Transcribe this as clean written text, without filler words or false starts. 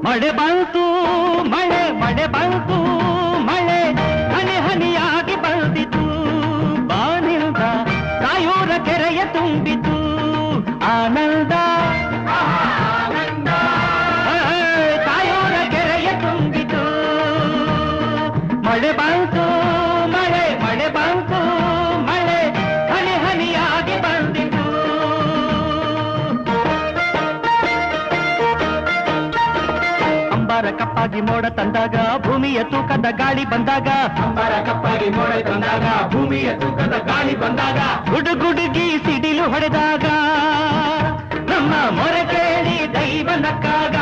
ಮಳೆ ಬಂತು ಮಳೆ ಮಳೆ ಬಂತು ಮಳೆ ಹನಿ ಹನಿಯಾಗಿ ಬಂದಿತು ಬಾನಿಂದ ಕಾಯೂರ ಕೆರೆಯ ತುಂಬಿತು ಆನಂದ ಕಾಯೂರ ಕೆರೆಯ ತುಂಬಿತು ಮಳೆ ಬಂತು ಮಳೆ ಮಳೆ ಬಂತು ಮಳೆ ಹನಿ ಹನಿಯಾಗಿ ಬಂದಿತು ಅಂಬಾರ ಕಪ್ಪಾಗಿ ಮೋಡ ತಂದಾಗ ಭೂಮಿಯ ತೂಕದ ಗಾಳಿ ಬಂದಾಗ ಅಂಬಾರ ಕಪ್ಪಾಗಿ ಮೋಡ ತಂದಾಗ ಭೂಮಿಯ ತೂಕದ ಗಾಳಿ ಬಂದಾಗ ಗುಡುಗುಡುಗಿ ಸಿಡಿಲು ಹೊಡೆದಾಗ ನಮ್ಮ ಮೊರೆ ಕೇಳಿ ದೈವ ನಕ್ಕಾಗ